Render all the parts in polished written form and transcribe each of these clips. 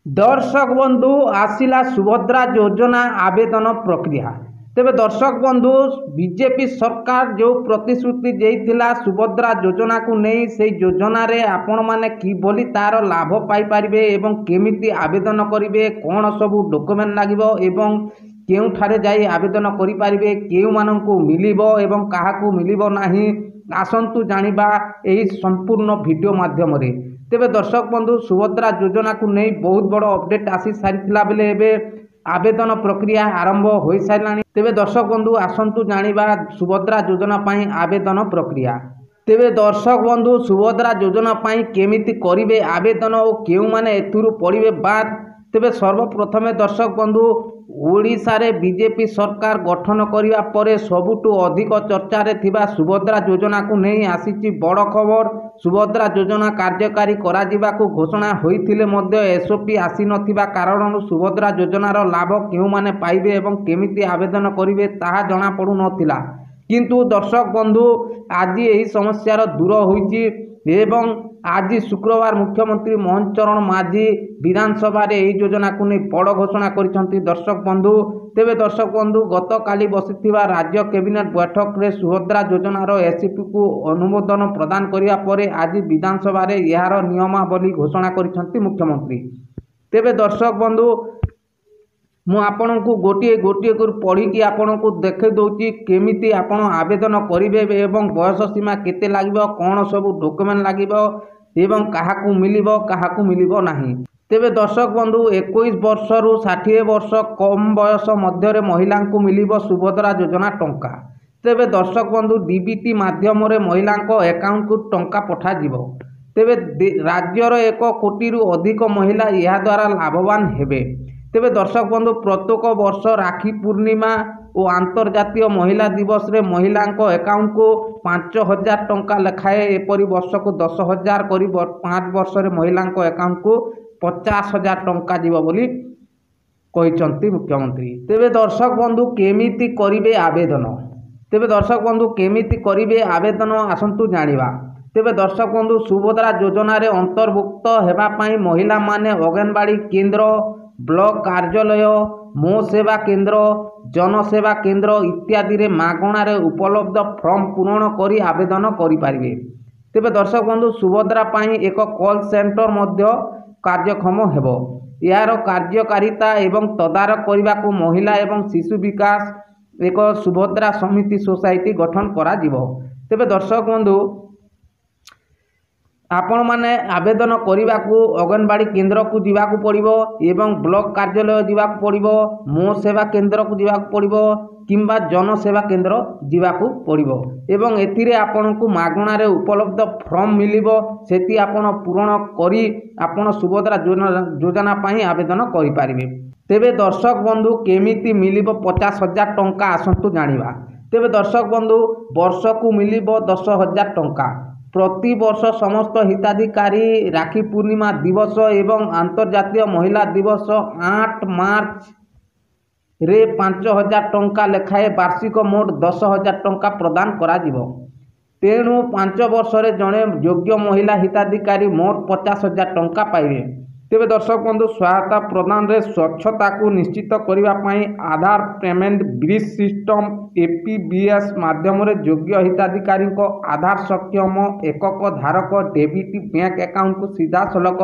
दर्शक बंधु आसिला सुभद्रा योजना आवेदन प्रक्रिया। तेबे दर्शक बंधु बीजेपी सरकार जो प्रतिश्रुति देइथिला सुभद्रा योजना को नहीं से योजना रे आपण माने किभली तार लाभ पाई परिबे एवं केमिति आवेदन करिवे, कोन सबु डॉक्यूमेंट लागिबो एवं केउ ठारे जाई आवेदन करि परिबे, केउ माननकु मिलिबो एवं काहाकु मिलिबो नाही, आसंतु जानिबा एही संपूर्ण वीडियो माध्यम रे। तेबे दर्शक बंधु सुभद्रा योजना को नहीं बहुत बड़ अपडेट आसी सारिथिला बेले एबे आवेदन प्रक्रिया आरंभ हो सारानी। तेबे दर्शक बंधु आसंतु जानिबा सुभद्रा योजना पाई आवेदन प्रक्रिया। तेबे दर्शक बंधु सुभद्रा योजना पाई केमिति करिवे आवेदन और केउ माने एथुरु पड़िबे बाद। तेबे सर्वप्रथमे दर्शक बंधु ओडिशा रे बीजेपी सरकार गठन करिया परे सबुटु अधिक चर्चा रे थिबा सुभद्रा योजना को नहीं आसीची बड़ खबर। सुभद्रा योजना कार्यकारी करा जिबाकु घोषणा होइथिले मध्य एसओपी आसी नथिबा कारणनु सुभद्रा योजनार लाभ केउ माने पाइबे एवं केमिति आवेदन करिवे ताहा जणा पडु नथिला। किंतु दर्शक बंधु आज यही समस्यार दूर होइची एवं आज शुक्रवार मुख्यमंत्री मोहन चरण माझी विधानसभा रे एही योजना को नहीं बड़ घोषणा करिसंती दर्शक बंधु। तेबे दर्शक बंधु गत काली बसिथिबा राज्य कैबिनेट बैठक रे सुभद्रा योजनार एसपी को अनुमोदन प्रदान करिया परे आज विधानसभा रे यार नियमावली घोषणा करिसंती मुख्यमंत्री। तेबे दर्शक बंधु मु आपण को गोटे गोटे कर पढ़ी कि आपण को देखे दउची केमिति आपण आवेदन करिवे एवं बयस सीमा केते लागिबो, कोन सब डॉक्यूमेंट लागिबो एवं काहाकू मिलिबो नाही। तेबे दर्शक बंधु 21 वर्ष रु 60 वर्ष कम बयस मध्य महिला को मिलिबो सुभद्रा योजना टंका। तेबे दर्शक बंधु डीबीटी माध्यम रे महिला अकाउंट को टंका पठा जिवो। तेबे राज्यर 1 कोटी रु अधिक महिला यह द्वारा लाभवान हेबे। तेबे दर्शक बंधु प्रत्येक वर्ष राखी पूर्णिमा और अंतर्जातीय महिला दिवस रे महिला अकाउंट को 5000 टंका लेखाए एपरी वर्ष को 10,000 करी 5 वर्ष रे महिला अकाउंट को 50,000 टंका जीव बोली कहिसंती मुख्यमंत्री। तेबे दर्शक बंधु केमिति करिवे आवेदन। तेबे दर्शक बंधु केमिति करिवे आवेदन आसंतु जानिबा। तेबे दर्शक बंधु सुभद्रा योजना रे अंतर्भुक्त हेबा पई महिला माने अंगनवाड़ी केंद्र, ब्लॉक कार्यालय, मो सेवा केंद्र, जनसेवा केंद्र इत्यादि रे मागणा रे उपलब्ध फॉर्म पूर्ण करी आवेदन करि पारिबे। तेबे दर्शक बंधु सुभद्रा पाई एक कॉल सेंटर मध्य कार्यक्षम हेबो। यार कार्यकारिता एवं तदारक करने को महिला एवं शिशु विकास एक सुभद्रा समिति सोसाइटी गठन करा जिवो। तेबे दर्शक बंधु आपण माने आवेदन करने को अंगनवाड़ी केंद्र को जीवाक पड़िबो एवं ब्लॉक कार्यालय जीवाक पड़िबो, मो सेवा केंद्र को जीवाक पड़िबो किंबा जनसेवा केंद्र जीवाक पड़िबो एवं एथिरे आपण को मागणा रे उपलब्ध फॉर्म मिलिबो। सेति आपण पूर्ण करी आपण सुभद्रा योजना पाई आवेदन करि पारिबे। तेबे दर्शक बंधु केमिति मिलिबो 50,000 टंका आसंतु जानिबा। तेबे दर्शक बंधु वर्ष को मिलिबो 10,000 टंका। प्रति वर्ष समस्त हिताधिकारी राखी पूर्णिमा दिवस एवं अंतर्जातीय महिला दिवस 8 मार्च रे 5,000 टंका लेखाए वार्षिक मोट 10,000 टंका प्रदान करा जिवो। तेणु 5 वर्ष रे जड़े योग्य महिला हिताधिकारी मोट 50,000 टंका पाइबे। तेबे दर्शक बंधु सहायता प्रदान रे स्वच्छता को निश्चित करने पाई आधार पेमेंट ब्रिज सिस्टम एपीबीएस माध्यम रे योग्य हिताधिकारी को आधार सक्षम एकक धारक डेबिट बैंक अकाउंट को सीधा सलख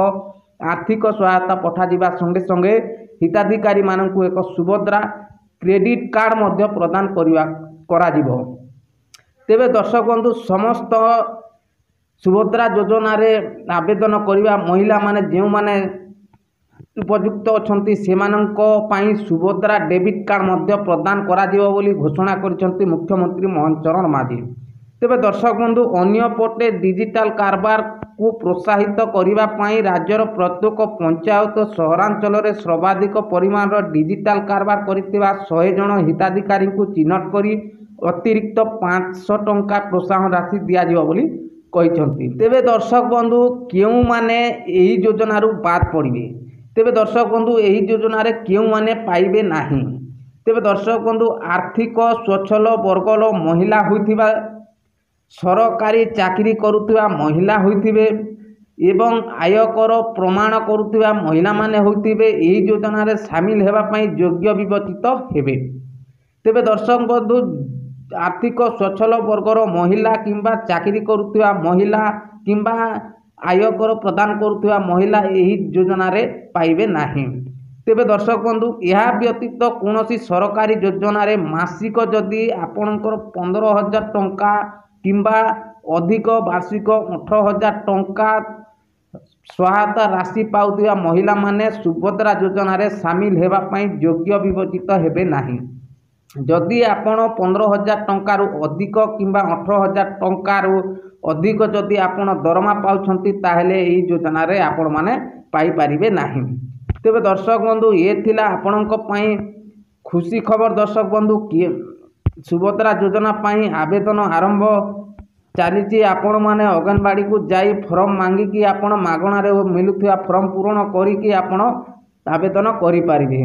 आर्थिक सहायता पठा जिबा संगे संगे हिताधिकारी माननकु एक सुभद्रा क्रेडिट कार्ड मध्य प्रदान करा जिवो। तेबे दर्शक बंधु समस्त सुभद्रा योजना रे आवेदन करिबा महिला माने जेउ माने उपयुक्त अछंती सेमानंको पाई सुभद्रा डेबिट कार्ड मध्य प्रदान करा जिवो बोली घोषणा करिसंती मुख्यमंत्री मोहन चरण माझी। तेबे दर्शक बंधु अन्य पटे डिजिटल कारबार को प्रोत्साहित करिबा पाई राज्यर प्रत्येक पंचायत सहरांचल रे सर्वाधिक परिमाण डिजिटल कारबार करितिबा 100 जन हिताधिकारी को चिन्हट करी अतिरिक्त 500 टंका प्रोत्साहन राशि दिया जिवो बोली कहिसंती। तेबे दर्शक बंधु केउ माने एही योजना रु बाद पड़िबे। तेबे दर्शक बंधु एही योजना रे केउ माने पाइबे नाही। तेबे दर्शक बंधु आर्थिक स्वच्छल वर्गल महिला होइथिबा सरकारी चाकरी करुथिबा महिला होइथिबे ଏବଂ ଆୟକର ପ୍ରମାଣ କରୁଥିବା ମହିଳାମାନେ ହୋଇଥିବେ ଏହି ଯୋଜନାରେ ସାମିଲ ହେବା ପାଇଁ ଯୋଗ୍ୟ ବିବେଚିତ ହେବେ। ତେବେ ଦର୍ଶକ ବନ୍ଧୁ, ଆର୍ଥିକ ସ୍ୱଚ୍ଛଳ ବର୍ଗର ମହିଳା କିମ୍ବା ଚାକିରି କରୁଥିବା ମହିଳା କିମ୍ବା ଆୟକର ପ୍ରଦାନ କରୁଥିବା ମହିଳା ଏହି ଯୋଜନାରେ ପାଇବେ ନାହିଁ। ତେବେ ଦର୍ଶକ ବନ୍ଧୁ, ଏହା ବ୍ୟତୀତ କୌଣସି ସରକାରୀ ଯୋଜନାରେ ମାସିକ ଯଦି ଆପଣଙ୍କର 15,000 ଟଙ୍କା କିମ୍ବା ଅଧିକ ବାର୍ଷିକ 18,000 ଟଙ୍କା ସହାୟତା ରାଶି ପାଉଥିବା ମହିଳାମାନେ ସୁଭଦ୍ରା ଯୋଜନାରେ ସାମିଲ ହେବା ପାଇଁ ଯୋଗ୍ୟ ବିବେଚିତ ହେବେ ନାହିଁ। ଯଦି ଆପଣ 15,000 ଟଙ୍କାରୁ ଅଧିକ କିମ୍ବା 18,000 ଟଙ୍କାରୁ ଅଧିକ ଯଦି ଆପଣ ଦରମା ପାଉଛନ୍ତି ତାହେଲେ ଏହି ଯୋଜନାରେ ଆପଣମାନେ ପାଇପାରିବେ ନାହିଁ। ତେବେ ଦର୍ଶକ ବନ୍ଧୁ, ଏ ଥିଲା ଆପଣଙ୍କ ପାଇଁ ଖୁସି ଖବର। ଦର୍ଶକ ବନ୍ଧୁ, ସୁଭଦ୍ରା ଯୋଜନା ପାଇଁ ଆବେଦନ ଆରମ୍ଭ ଚାଲିଛି। ଆପଣମାନେ ଅଙ୍ଗନବାଡ଼ିକୁ ଯାଇ ଫର୍ମ ମାଗିକି ଆପଣ ମାଗଣାରେ ମିଳୁଥିବା ଫର୍ମ ପୂରଣ କରିକି ଆପଣ ଆବେଦନ କରିପାରିବେ।